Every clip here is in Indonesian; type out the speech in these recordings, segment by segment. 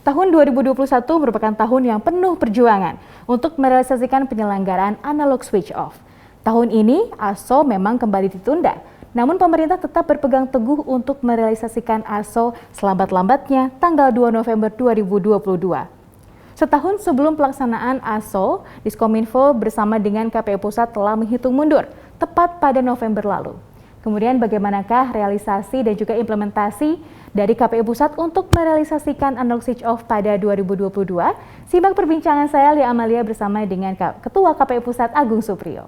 Tahun 2021 merupakan tahun yang penuh perjuangan untuk merealisasikan penyelenggaraan analog switch off. Tahun ini ASO memang kembali ditunda, namun pemerintah tetap berpegang teguh untuk merealisasikan ASO selambat-lambatnya tanggal 2 November 2022. Setahun sebelum pelaksanaan ASO, Diskominfo bersama dengan KPU Pusat telah menghitung mundur tepat pada November lalu. Kemudian bagaimanakah realisasi dan juga implementasi dari KPU Pusat untuk merealisasikan analog switch off pada 2022? Simak perbincangan saya Lia Amalia bersama dengan Ketua KPU Pusat Agung Supriyo.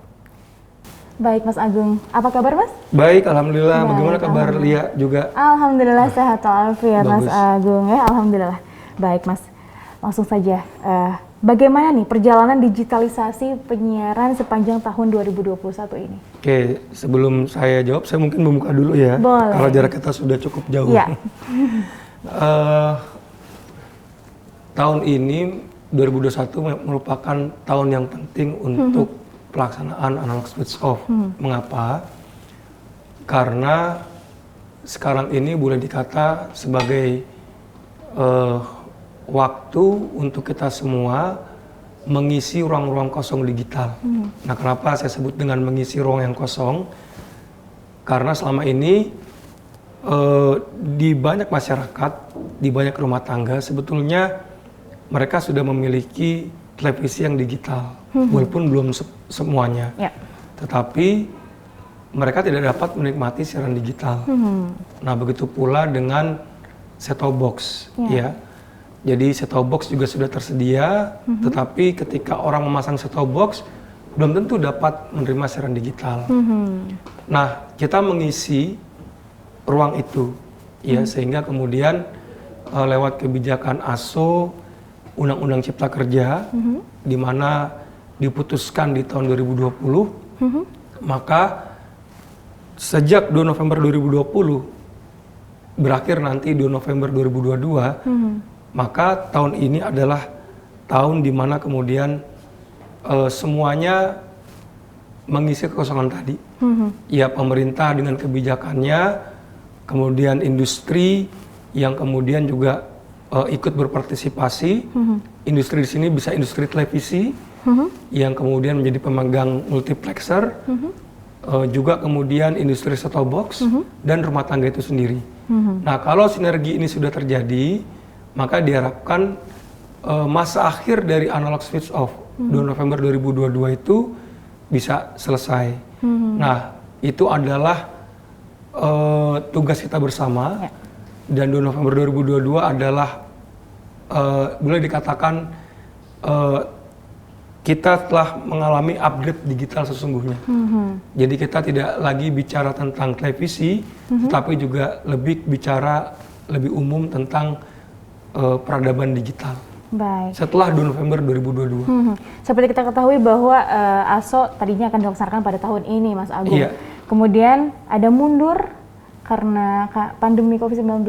Baik Mas Agung, apa kabar Mas? Baik, Alhamdulillah. Bagaimana kabar Lia juga? Alhamdulillah sehat walafiat Mas Agung ya, Alhamdulillah. Baik Mas, langsung saja. Bagaimana nih perjalanan digitalisasi penyiaran sepanjang tahun 2021 ini? Oke, sebelum saya jawab, saya mungkin membuka dulu ya. Boleh. Karena jarak kita sudah cukup jauh. Ya. Tahun ini, 2021 merupakan tahun yang penting untuk pelaksanaan analog switch off. Mengapa? Karena sekarang ini boleh dikata sebagai waktu untuk kita semua mengisi ruang-ruang kosong digital. Nah, kenapa saya sebut dengan mengisi ruang yang kosong? Karena selama ini di banyak masyarakat, di banyak rumah tangga, sebetulnya mereka sudah memiliki televisi yang digital, walaupun belum semuanya. Ya. Tetapi mereka tidak dapat menikmati siaran digital. Nah, begitu pula dengan set-top box, ya. Jadi set-top box juga sudah tersedia, tetapi ketika orang memasang set-top box, belum tentu dapat menerima siaran digital. Nah, kita mengisi ruang itu, ya, sehingga kemudian lewat kebijakan ASO, Undang-Undang Cipta Kerja, di mana diputuskan di tahun 2020, maka sejak 2 November 2020, berakhir nanti 2 November 2022, maka tahun ini adalah tahun di mana kemudian semuanya mengisi kekosongan tadi. Ya, pemerintah dengan kebijakannya, kemudian industri yang kemudian juga ikut berpartisipasi. Industri di sini bisa industri televisi yang kemudian menjadi pemegang multiplexer, juga kemudian industri set-top box dan rumah tangga itu sendiri. Nah, kalau sinergi ini sudah terjadi, maka diharapkan masa akhir dari analog switch off 2 November 2022 itu bisa selesai. Nah, itu adalah tugas kita bersama. Dan 2 November 2022 adalah boleh dikatakan kita telah mengalami upgrade digital sesungguhnya. Jadi kita tidak lagi bicara tentang televisi, tetapi juga lebih bicara lebih umum tentang peradaban digital. Baik. Setelah 2 November 2022. Seperti kita ketahui bahwa ASO tadinya akan dilaksanakan pada tahun ini, Mas Agung. Iya. Kemudian ada mundur karena pandemi COVID-19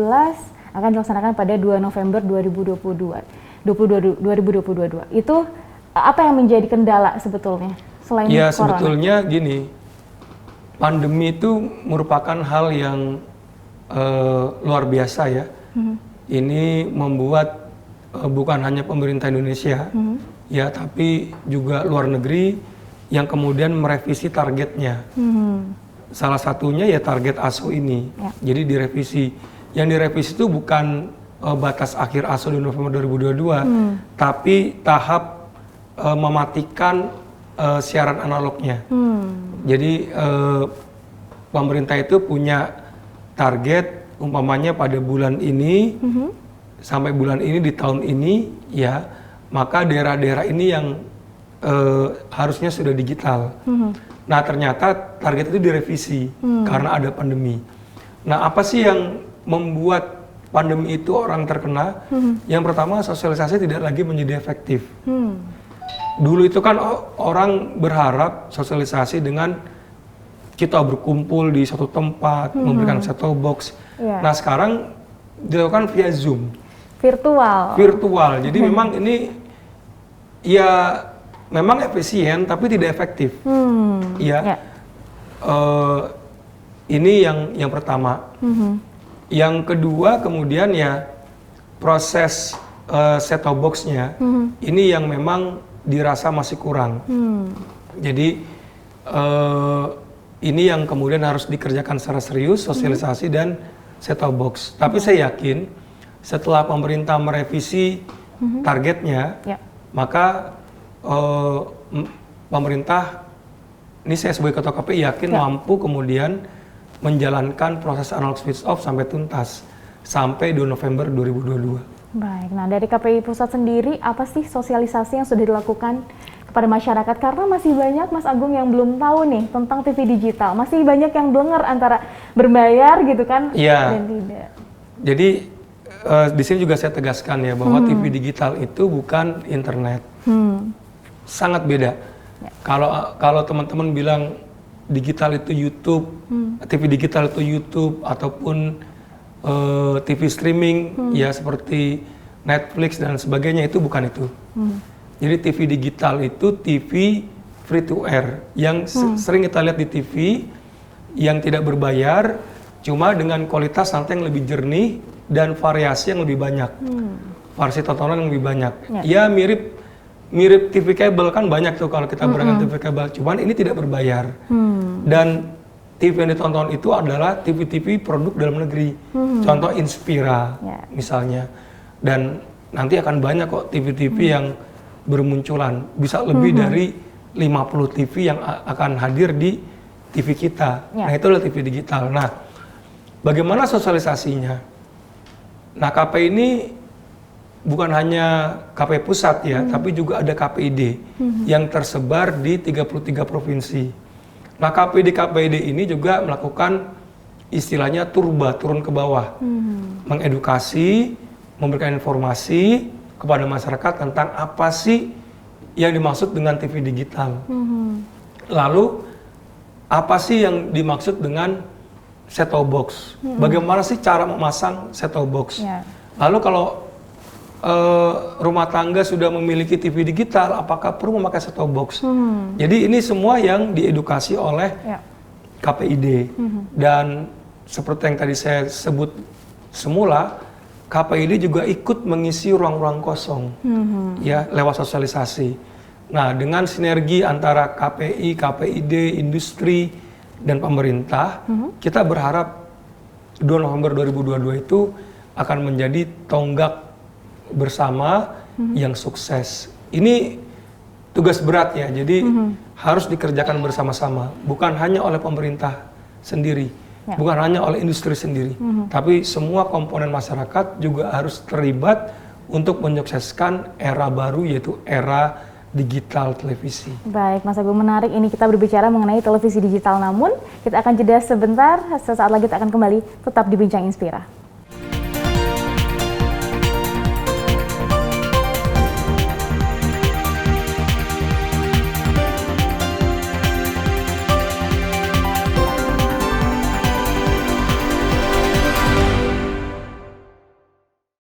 akan dilaksanakan pada 2 November 2022. Itu apa yang menjadi kendala sebetulnya selain corona? Sebetulnya gini, pandemi itu merupakan hal yang luar biasa ya. Ini membuat bukan hanya pemerintah Indonesia, ya, tapi juga luar negeri yang kemudian merevisi targetnya. Salah satunya ya target ASO ini. Jadi direvisi. Yang direvisi itu bukan batas akhir ASO di November 2022, tapi tahap mematikan siaran analognya. Jadi pemerintah itu punya target, umpamanya pada bulan ini sampai bulan ini di tahun ini, ya, maka daerah-daerah ini yang harusnya sudah digital. Nah, ternyata target itu direvisi karena ada pandemi. Nah, apa sih yang membuat pandemi itu orang terkena? Yang pertama, sosialisasi tidak lagi menjadi efektif. Dulu itu kan orang berharap sosialisasi dengan kita berkumpul di satu tempat, memberikan set-top box. Nah, sekarang dilakukan via Zoom. Virtual. Jadi memang ini ya memang efisien tapi tidak efektif. Ini yang pertama. Yang kedua kemudian ya proses set-top box-nya, ini yang memang dirasa masih kurang. Jadi ini yang kemudian harus dikerjakan secara serius, sosialisasi dan set-top box. Tapi saya yakin setelah pemerintah merevisi targetnya, maka pemerintah, ini saya sebagai Ketua KPI yakin mampu kemudian menjalankan proses analog switch off sampai tuntas, sampai 2 November 2022. Baik, nah dari KPI Pusat sendiri, apa sih sosialisasi yang sudah dilakukan kepada masyarakat? Karena masih banyak, Mas Agung, yang belum tahu nih tentang TV digital. Masih banyak yang blenger antara berbayar gitu kan, dan tidak. Jadi di sini juga saya tegaskan ya, bahwa TV digital itu bukan internet. Sangat beda. Kalau teman-teman bilang digital itu YouTube, TV digital itu YouTube, ataupun TV streaming ya seperti Netflix dan sebagainya, itu bukan itu. Jadi TV digital itu TV free to air yang sering kita lihat di TV yang tidak berbayar, cuma dengan kualitas nanti yang lebih jernih dan variasi yang lebih banyak, variasi tontonan yang lebih banyak. Ya mirip TV kabel kan banyak tuh kalau kita berangkat TV kabel, cuman ini tidak berbayar. Dan TV yang ditonton itu adalah TV-TV produk dalam negeri, contoh Inspira misalnya. Dan nanti akan banyak kok TV-TV yang bermunculan, bisa lebih dari 50 TV yang akan hadir di TV kita. Nah itu adalah TV digital. Nah bagaimana sosialisasinya? Nah KPI ini bukan hanya KPI pusat ya, tapi juga ada KPID yang tersebar di 33 provinsi. Nah KPID ini juga melakukan istilahnya turun ke bawah, mengedukasi, memberikan informasi kepada masyarakat tentang apa sih yang dimaksud dengan TV digital. Lalu apa sih yang dimaksud dengan set-top box? Bagaimana sih cara memasang set-top box? Lalu kalau rumah tangga sudah memiliki TV digital, apakah perlu memakai set-top box? Jadi ini semua yang diedukasi oleh KPID. Dan seperti yang tadi saya sebut semula, KPID juga ikut mengisi ruang-ruang kosong ya lewat sosialisasi. Nah dengan sinergi antara KPI, KPID, industri, dan pemerintah, kita berharap 2 November 2022 itu akan menjadi tonggak bersama yang sukses. Ini tugas berat ya, jadi harus dikerjakan bersama-sama, bukan hanya oleh pemerintah sendiri, bukan hanya oleh industri sendiri, tapi semua komponen masyarakat juga harus terlibat untuk menyukseskan era baru, yaitu era digital televisi. Baik, Mas Agung, menarik ini kita berbicara mengenai televisi digital, namun kita akan jeda sebentar, sesaat lagi kita akan kembali, tetap di Bincang Inspira.